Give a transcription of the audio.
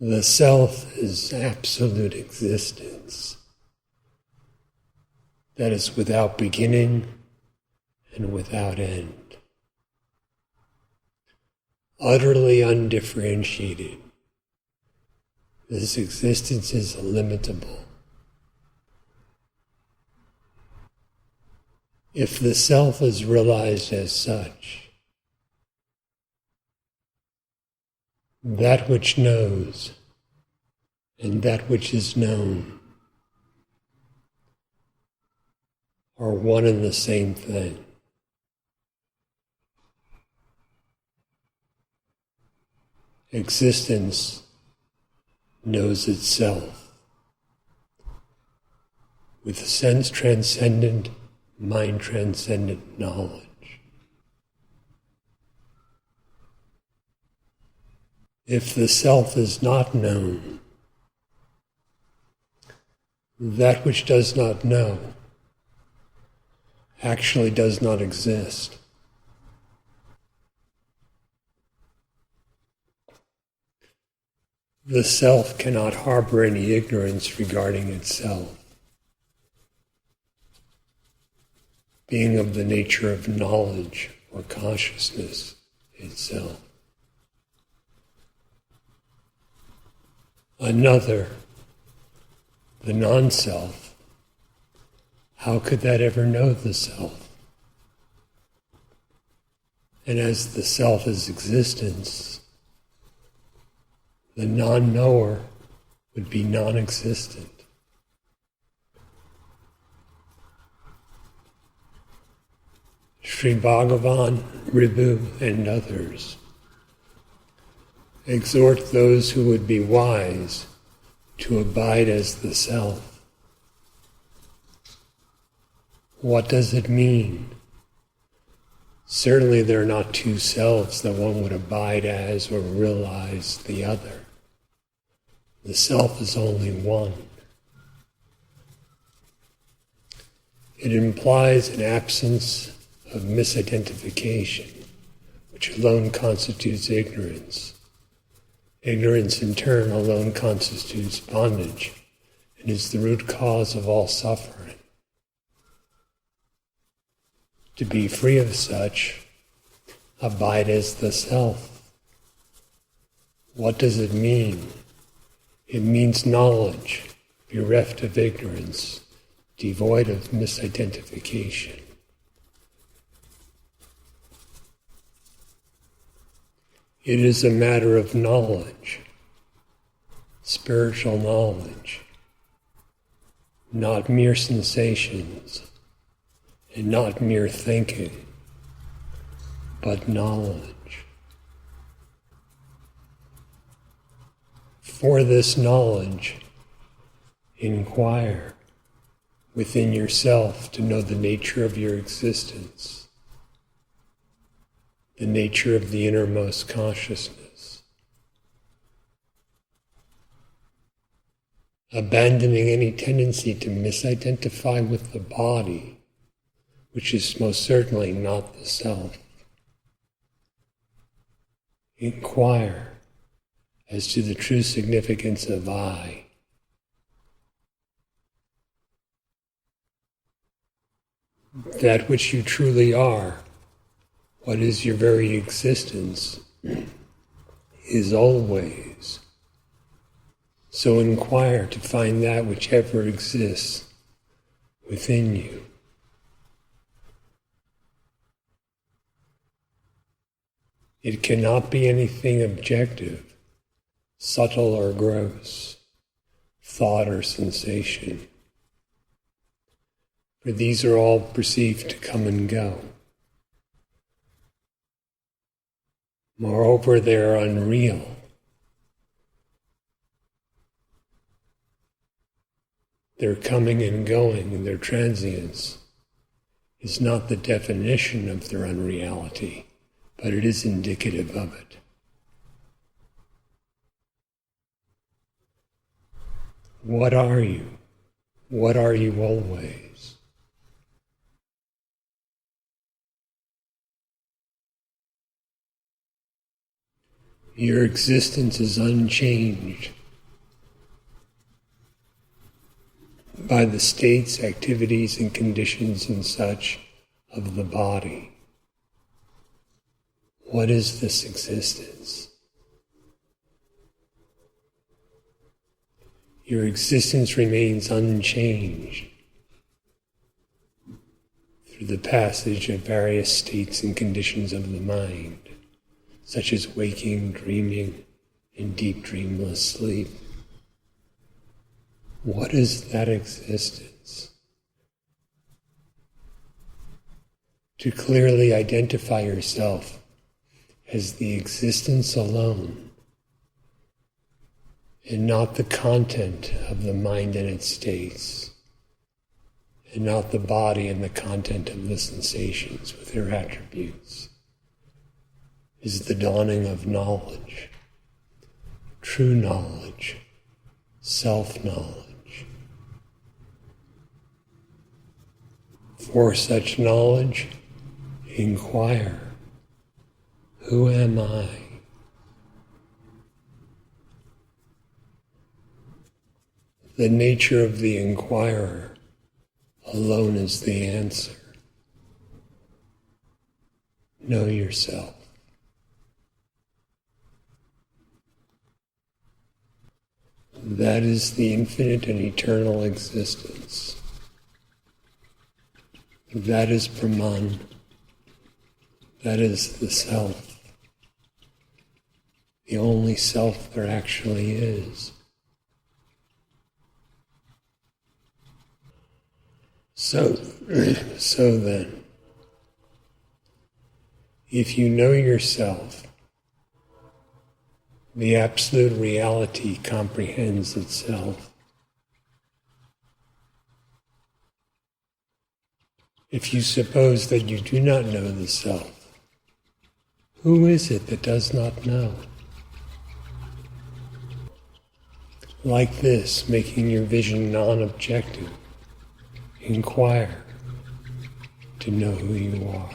The self is absolute existence that is without beginning and without end, utterly undifferentiated. This existence is illimitable. If the self is realized as such, that which knows and that which is known are one and the same thing. Existence knows itself with sense-transcendent, mind-transcendent knowledge. If the self is not known, that which does not know actually does not exist. The self cannot harbor any ignorance regarding itself, being of the nature of knowledge or consciousness itself. Another, the non-self, how could that ever know the self? And as the self is existence, the non-knower would be non-existent. Sri Bhagavan, Ribhu, and others exhort those who would be wise to abide as the self. What does it mean? Certainly there are not two selves that one would abide as or realize the other. The self is only one. It implies an absence of misidentification, which alone constitutes ignorance. Ignorance in turn alone constitutes bondage and is the root cause of all suffering. To be free of such, abide as the self. What does it mean? It means knowledge, bereft of ignorance, devoid of misidentification. It is a matter of knowledge, spiritual knowledge, not mere sensations and not mere thinking, but knowledge. For this knowledge, inquire within yourself to know the nature of your existence, the nature of the innermost consciousness. Abandoning any tendency to misidentify with the body, which is most certainly not the self. Inquire as to the true significance of I. That which you truly are, what is your very existence, is always. So inquire to find that which ever exists within you. It cannot be anything objective, subtle or gross, thought or sensation, for these are all perceived to come and go. Moreover, they are unreal. Their coming and going and their transience is not the definition of their unreality, but it is indicative of it. What are you? What are you always? Your existence is unchanged by the states, activities, and conditions and such of the body. What is this existence? Your existence remains unchanged through the passage of various states and conditions of the mind, such as waking, dreaming, and deep dreamless sleep. What is that existence? To clearly identify yourself as the existence alone, and not the content of the mind and its states, and not the body and the content of the sensations with their attributes, is the dawning of knowledge, true knowledge, self-knowledge. For such knowledge, inquire, who am I? The nature of the inquirer alone is the answer. Know yourself. That is the infinite and eternal existence. That is Brahman. That is the self. The only self there actually is. So then, if you know yourself, the absolute reality comprehends itself. If you suppose that you do not know the self, who is it that does not know? Like this, making your vision non-objective, inquire to know who you are.